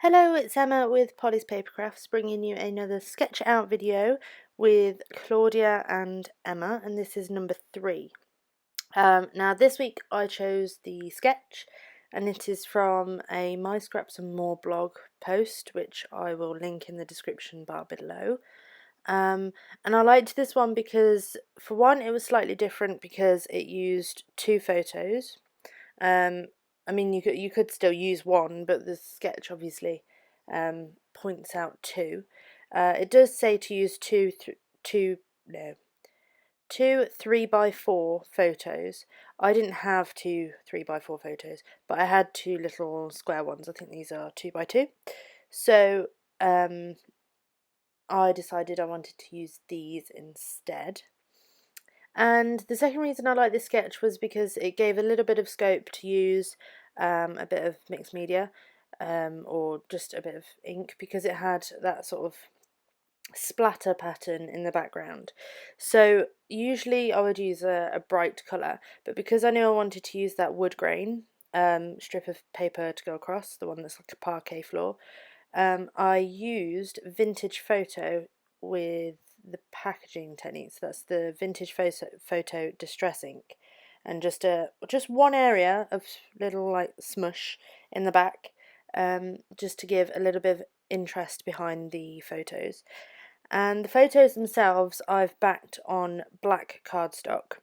Hello, it's Emma with Polly's Papercrafts, bringing you another sketch out video with Claudia and Emma, and this is number 3. Now this week I chose the sketch, and it is from a My Scraps and More blog post, which I will link in the description bar below. And I liked this one because, for one, it was slightly different because it used 2 photos. I mean, you could still use one, but the sketch obviously points out 2. It does say to use two 3x4 photos. I didn't have 2 3x4 photos, but I had 2 little square ones. I think these are 2x2. So I decided I wanted to use these instead. And the second reason I like this sketch was because it gave a little bit of scope to use a bit of mixed media or just a bit of ink, because it had that sort of splatter pattern in the background. So usually I would use a bright colour, but because I knew I wanted to use that wood grain strip of paper to go across, the one that's like a parquet floor, I used Vintage Photo with the packaging techniques. That's the Vintage Photo Distress Ink, and just one area of little like smush in the back, just to give a little bit of interest behind the photos. And the photos themselves I've backed on black cardstock,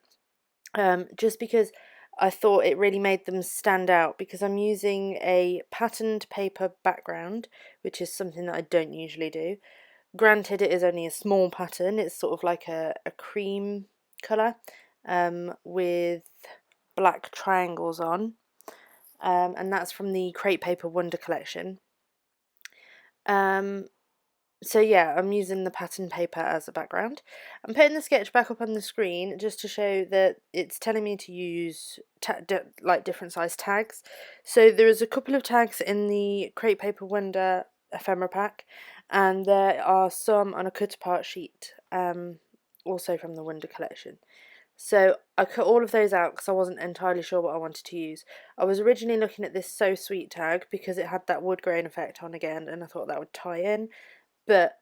just because I thought it really made them stand out, because I'm using a patterned paper background, which is something that I don't usually do. Granted, it is only a small pattern. It's sort of like a cream colour with black triangles on, and that's from the Crepe Paper Wonder collection. So yeah, I'm using the pattern paper as a background. I'm putting the sketch back up on the screen just to show that it's telling me to use like different size tags. So there is a couple of tags in the Crepe Paper Wonder ephemera pack, and there are some on a cut apart sheet, also from the Wonder collection. So I cut all of those out because I wasn't entirely sure what I wanted to use. I was originally looking at this So Sweet tag because it had that wood grain effect on again, and I thought that would tie in, but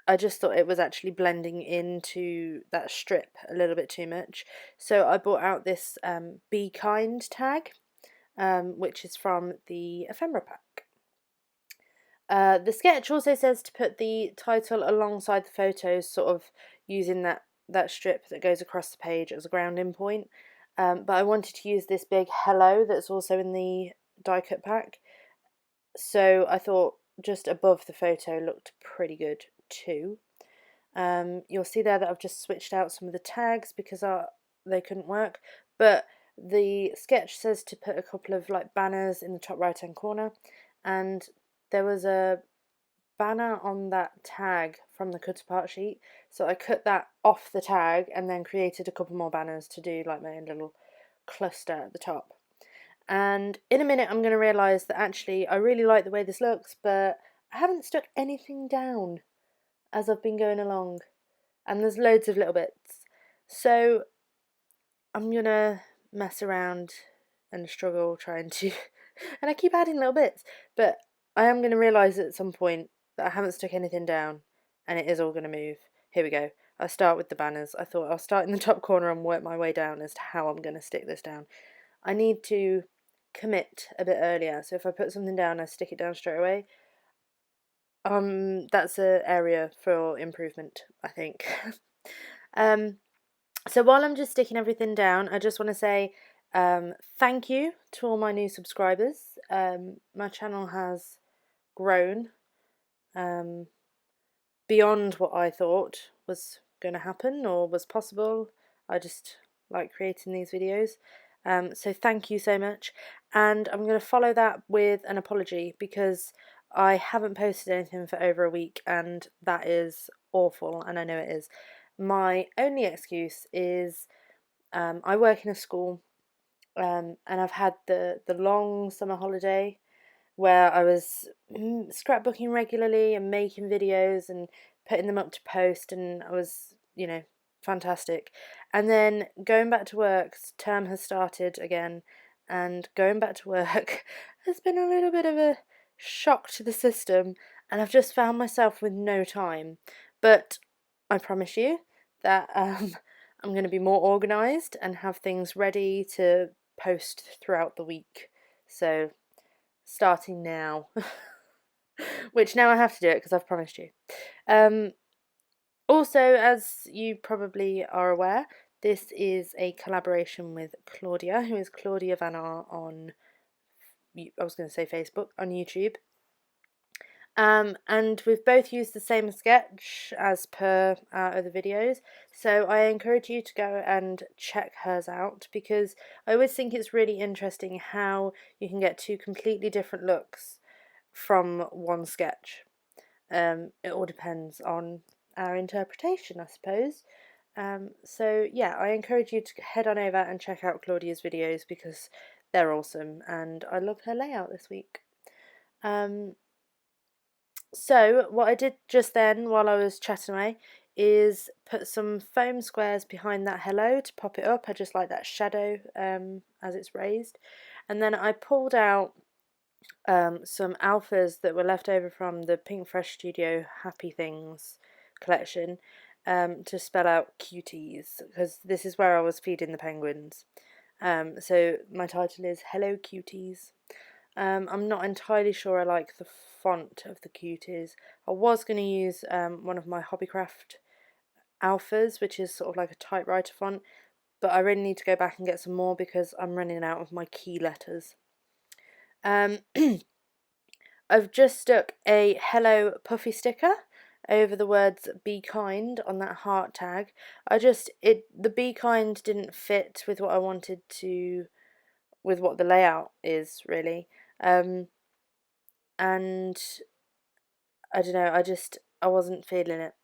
I just thought it was actually blending into that strip a little bit too much. So I brought out this Be Kind tag, which is from the ephemera pack. The sketch also says to put the title alongside the photos, sort of using that strip that goes across the page as a grounding point. But I wanted to use this big hello that's also in the die cut pack. So I thought just above the photo looked pretty good too. You'll see there that I've just switched out some of the tags because they couldn't work, but the sketch says to put a couple of like banners in the top right hand corner, and there was a banner on that tag from the cut apart sheet, so I cut that off the tag and then created a couple more banners to do like my own little cluster at the top. And in a minute I'm going to realise that actually I really like the way this looks, but I haven't stuck anything down as I've been going along, and there's loads of little bits. So I'm going to mess around and struggle trying to, and I keep adding little bits, but I am going to realise at some point that I haven't stuck anything down and it is all going to move. Here we go. I start with the banners. I thought I'll start in the top corner and work my way down as to how I'm going to stick this down. I need to commit a bit earlier, so if I put something down I stick it down straight away. That's an area for improvement, I think. So while I'm just sticking everything down, I just want to say thank you to all my new subscribers. My channel has grown beyond what I thought was going to happen or was possible. I just like creating these videos. So thank you so much. And I'm going to follow that with an apology because I haven't posted anything for over a week, and that is awful, and I know it is. My only excuse is I work in a school, and I've had the long summer holiday where I was scrapbooking regularly and making videos and putting them up to post, and I was, fantastic. And then going back to work, term has started again, and going back to work has been a little bit of a shock to the system, and I've just found myself with no time. But I promise you that I'm going to be more organised and have things ready to post throughout the week. So, starting now, which now I have to do it because I've promised you. Also, as you probably are aware, this is a collaboration with Claudia, who is Claudia Van on, I was going to say Facebook, on YouTube. And we've both used the same sketch as per our other videos, so I encourage you to go and check hers out, because I always think it's really interesting how you can get two completely different looks from one sketch. It all depends on our interpretation, I suppose. So yeah, I encourage you to head on over and check out Claudia's videos because they're awesome, and I love her layout this week. So what I did just then while I was chatting away is put some foam squares behind that hello to pop it up. I just like that shadow as it's raised. And then I pulled out some alphas that were left over from the Pink Fresh Studio Happy Things collection to spell out cuties, because this is where I was feeding the penguins. So my title is Hello Cuties. I'm not entirely sure I like the font of the cuties. I was going to use one of my Hobbycraft alphas, which is sort of like a typewriter font, but I really need to go back and get some more because I'm running out of my key letters. I've just stuck a Hello Puffy sticker over the words "Be Kind" on that heart tag. The "Be Kind" didn't fit with what I wanted to, with what the layout is really. And I don't know, I wasn't feeling it.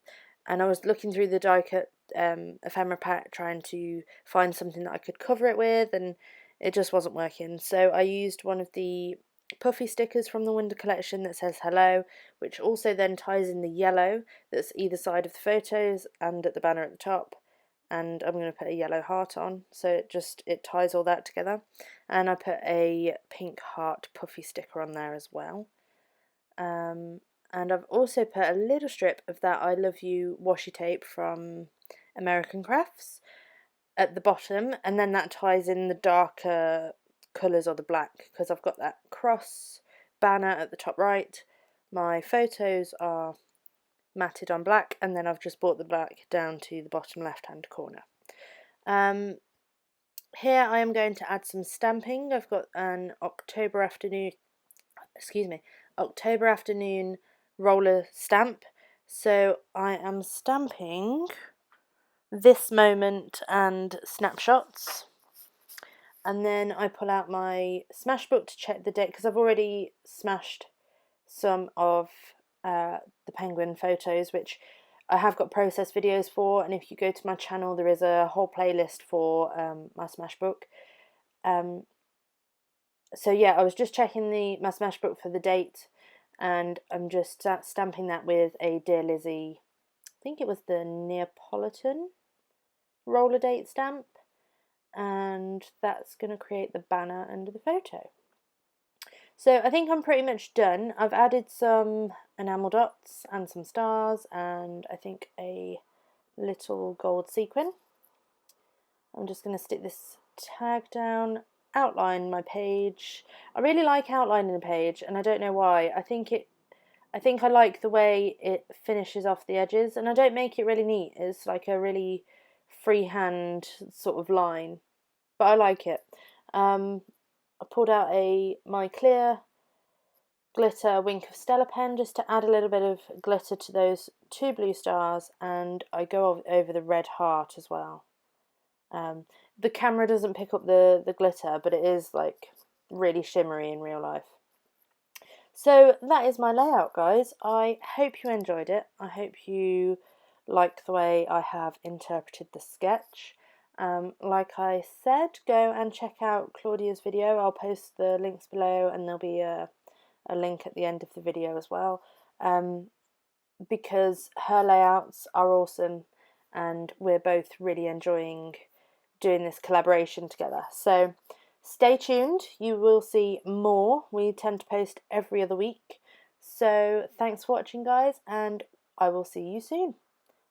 And I was looking through the die cut ephemera pack trying to find something that I could cover it with, and it just wasn't working. So I used one of the puffy stickers from the Wonder collection that says hello, which also then ties in the yellow that's either side of the photos and at the banner at the top. And I'm going to put a yellow heart on, so it ties all that together. And I put a pink heart puffy sticker on there as well. And I've also put a little strip of that I Love You washi tape from American Crafts at the bottom, and then that ties in the darker colours or the black, because I've got that cross banner at the top right. My photos are matted on black, and then I've just brought the black down to the bottom left hand corner. Here I am going to add some stamping. I've got an October afternoon roller stamp. So I am stamping this moment and snapshots. And then I pull out my smash book to check the date, because I've already smashed some of the penguin photos, which I have got process videos for, and if you go to my channel there is a whole playlist for my smash book. So yeah, I was just checking my smash book for the date, and I'm just stamping that with a Dear Lizzie, I think it was the Neapolitan roller date stamp, and that's going to create the banner under the photo. So I think I'm pretty much done. I've added some enamel dots and some stars, and I think a little gold sequin. I'm just going to stick this tag down, outline my page. I really like outlining a page, and I don't know why. I think I like the way it finishes off the edges, and I don't make it really neat. It's like a really freehand sort of line, but I like it. I pulled out my clear glitter Wink of Stella pen just to add a little bit of glitter to those two blue stars, and I go over the red heart as well. The camera doesn't pick up the glitter, but it is like really shimmery in real life. So that is my layout, guys. I hope you enjoyed it. I hope you liked the way I have interpreted the sketch. Like I said, go and check out Claudia's video. I'll post the links below, and there'll be a link at the end of the video as well, because her layouts are awesome, and we're both really enjoying doing this collaboration together. So Stay tuned, you will see more. We tend to post every other week. So thanks for watching, guys, and I will see you soon.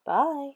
Bye.